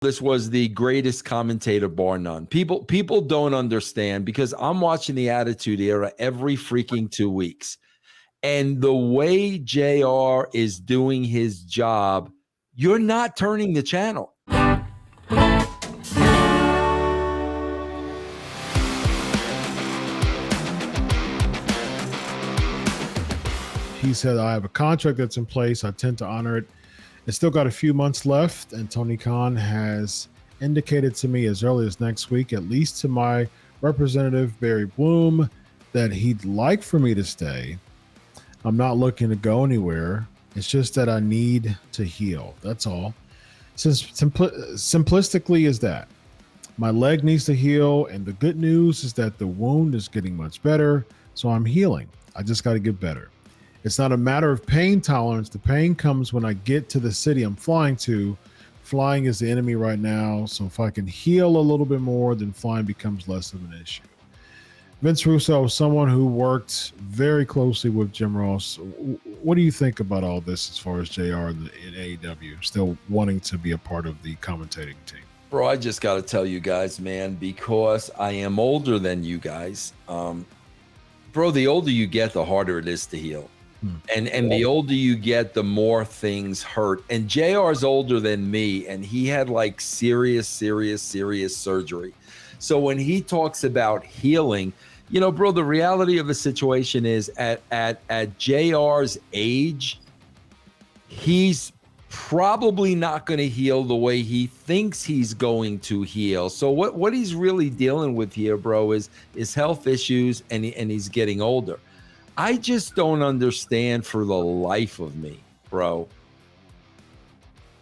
This was the greatest commentator bar none. People don't understand because I'm watching the Attitude Era every freaking 2 weeks. And the way JR is doing his job, you're not turning the channel. He said, I have a contract that's in place. I tend to honor it. It's still got a few months left, and Tony Khan has indicated to me as early as next week, at least to my representative, Barry Bloom, that he'd like for me to stay. I'm not looking to go anywhere. It's just that I need to heal. That's all. Simplistically is that. My leg needs to heal, and the good news is that the wound is getting much better, so I'm healing. I just got to get better. It's not a matter of pain tolerance. The pain comes when I get to the city I'm flying to. Flying is the enemy right now, so if I can heal a little bit more, then flying becomes less of an issue. Vince Russo is someone who worked very closely with Jim Ross. What do you think about all this as far as JR in AEW, still wanting to be a part of the commentating team? Bro, I just got to tell you guys, man, because I am older than you guys. Bro, the older you get, the harder it is to heal. And the older you get, the more things hurt. And JR's older than me, and he had like serious surgery. So when he talks about healing, you know, bro, the reality of the situation is at JR's age, he's probably not going to heal the way he thinks he's going to heal. So what he's really dealing with here, bro, is health issues, and he's getting older. I just don't understand for the life of me, bro.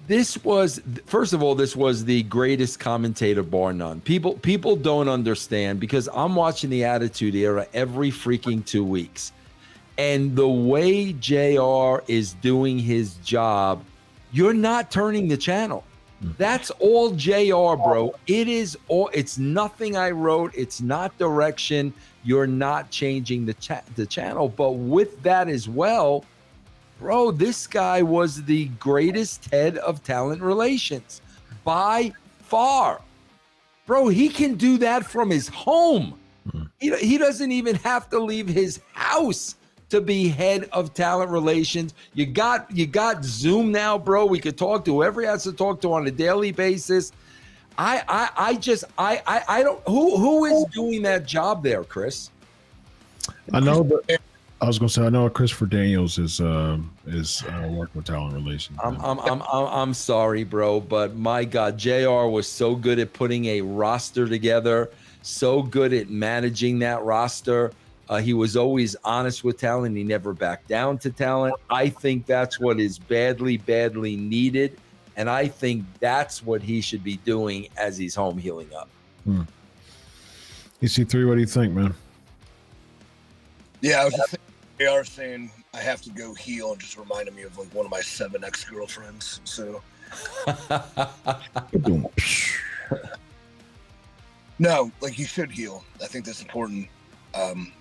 This was, first of all, this was the greatest commentator bar none. People don't understand because I'm watching the Attitude Era every freaking 2 weeks. And the way JR is doing his job, you're not turning the channel. That's all JR, bro. It's nothing I wrote. It's not direction. You're not changing the channel. But with that as well, bro, this guy was the greatest head of talent relations by far. Bro, he can do that from his home. He doesn't even have to leave his house to be head of talent relations. You got Zoom now, bro. We could talk to whoever he has to talk to on a daily basis. I don't. Who is doing that job there, Chris? I know that. I was going to say, I know Christopher Daniels is working with talent relations. I'm sorry, bro, but my God, JR was so good at putting a roster together, so good at managing that roster. He was always honest with talent. He never backed down to talent. I think that's what is badly needed. And I think that's what he should be doing as he's home healing up. EC3, what do you think, man? Yeah, I was just thinking, they are saying I have to go heal, and just reminded me of like one of my 7 ex-girlfriends. So no, like he should heal. I think that's important.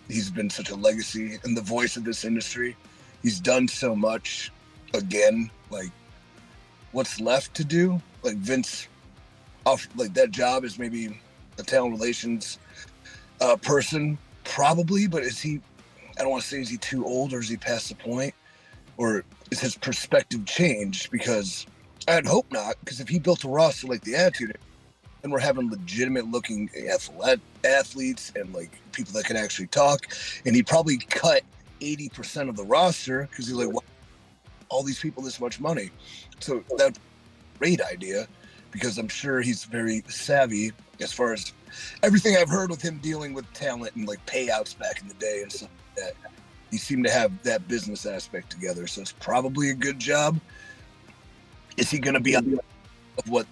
He's been such a legacy and the voice of this industry. He's done so much. Again, like what's left to do? Like Vince, like that job is maybe a talent relations person, probably. But is he? I don't want to say is he too old, or is he past the point, or is his perspective changed? Because I'd hope not. Because if he built a roster like the Attitude, and we're having legitimate looking athletes and like people that can actually talk, and he probably cut 80% of the roster because he's like, why all these people this much money? So that's a great idea, because I'm sure he's very savvy as far as everything I've heard with him dealing with talent and like payouts back in the day and stuff like that. He seemed to have that business aspect together, so it's probably a good job. Is he going to be on of what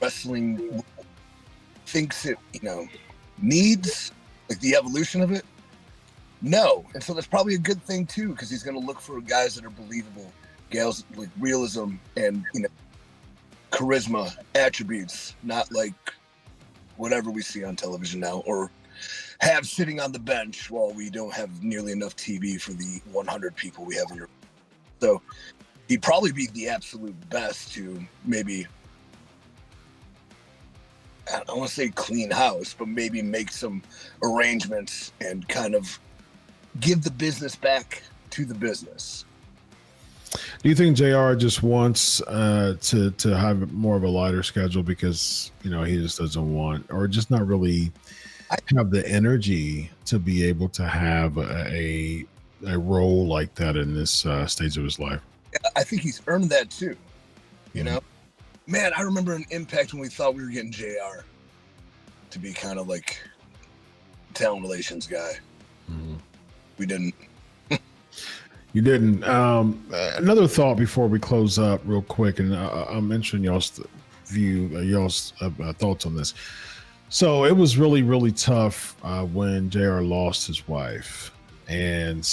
wrestling thinks it, needs, like the evolution of it? No. And so that's probably a good thing too, because he's going to look for guys that are believable, gals like realism and charisma attributes, not like whatever we see on television now, or have sitting on the bench while we don't have nearly enough TV for the 100 people we have in your. So he'd probably be the absolute best to maybe I want to say clean house, but maybe make some arrangements and kind of give the business back to the business. Do you think JR just wants to have more of a lighter schedule because, you know, he just doesn't want, or just not really have the energy to be able to have a role like that in this stage of his life? I think he's earned that too. You know, man, I remember an Impact when we thought we were getting JR to be kind of like talent relations guy. We didn't. You didn't. Another thought before we close up real quick, and I'm mentioning y'all's view, y'all's thoughts on this. So it was really, really tough when JR lost his wife. And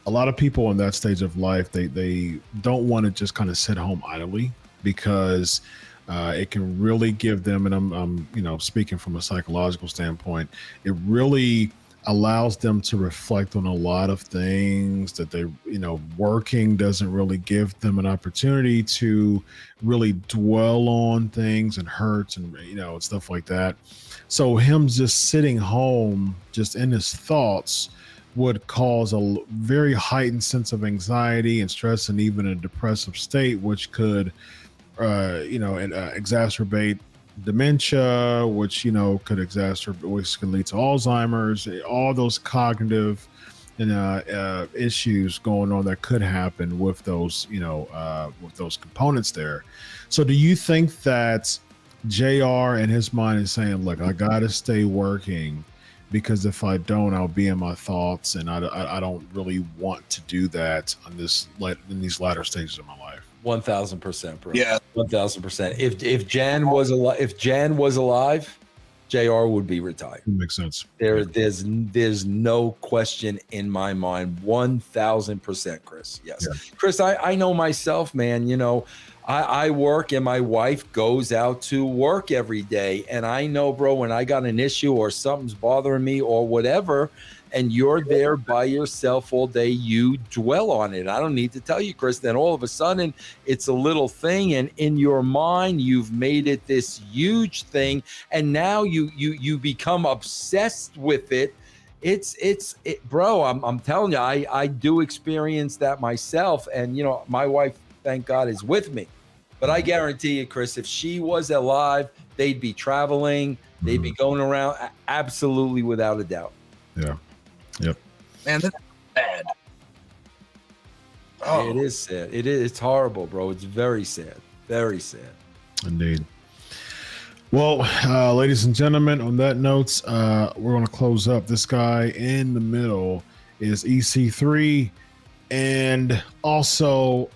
a lot of people in that stage of life, they don't want to just kind of sit home idly, because it can really give them, and I'm you know, speaking from a psychological standpoint, it really allows them to reflect on a lot of things that they, you know, working doesn't really give them an opportunity to really dwell on things and hurts and, you know, and stuff like that. So him just sitting home, just in his thoughts, would cause a very heightened sense of anxiety and stress, and even a depressive state, which could, you know, exacerbate dementia, which, you know, could exacerbate, which can lead to Alzheimer's, all those cognitive and issues going on that could happen with those, you know, with those components there. So do you think that JR in his mind is saying, look, I got to stay working, because if I don't, I'll be in my thoughts, and I don't really want to do that on this, in these latter stages of my life? 1,000%, bro. Yeah, 1,000%. If Jan was alive, JR would be retired. That makes sense. There's no question in my mind. 1,000%, Chris. Yes, yeah. Chris, I know myself, man. You know, I work, and my wife goes out to work every day, and I know, bro, when I got an issue or something's bothering me or whatever, and you're there by yourself all day, you dwell on it. I don't need to tell you, Chris. Then all of a sudden, it's a little thing, and in your mind, you've made it this huge thing, and now you become obsessed with it. It's bro. I'm telling you, I do experience that myself, and you know, my wife, thank God, is with me. But I guarantee you, Chris, if she was alive, they'd be traveling, they'd be going around, absolutely, without a doubt. Yeah. Yep. Man, that's bad. Oh. It is sad. It is. It's horrible, bro. It's very sad. Very sad. Indeed. Well, ladies and gentlemen, on that note, we're going to close up. This guy in the middle is EC3, and also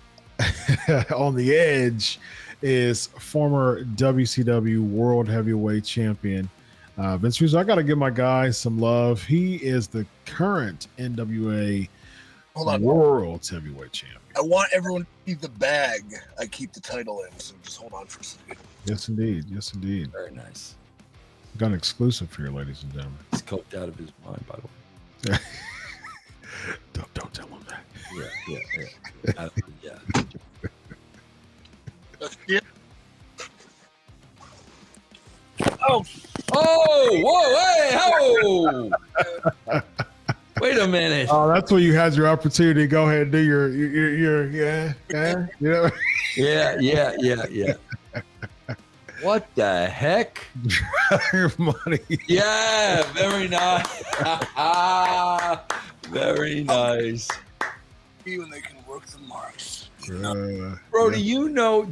on the edge is former WCW World Heavyweight Champion Vince Russo. I got to give my guy some love. He is the current NWA World Heavyweight Champion. I want everyone to see the bag I keep the title in, so just hold on for a second. Yes, indeed. Yes, indeed. Very nice. Got an exclusive for you, ladies and gentlemen. He's coked out of his mind, by the way. Don't tell him that. Yeah. Yeah. Oh, whoa, hey, ho! Wait a minute. Oh, that's where you had your opportunity to go ahead and do your yeah, you know? Yeah. What the heck? Your money. Yeah, very nice. Very nice. when they can work the marks. Bro, do you know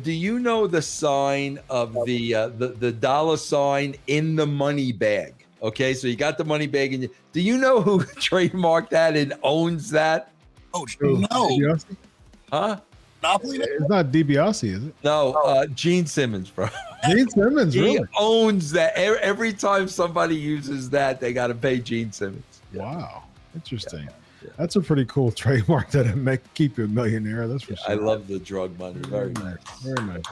the sign of the dollar sign in the money bag? Okay, so you got the money bag, and do you know who trademarked that and owns that? Oh no, DiBiase? Huh? Monopoly? It's not DiBiase, is it? No, Gene Simmons, bro. Gene Simmons, he really? owns that. Every time somebody uses that, they got to pay Gene Simmons. Yeah. Wow, interesting. Yeah. That's a pretty cool trademark that keep you a millionaire. That's for sure. I love the drug money. Very nice. Very nice.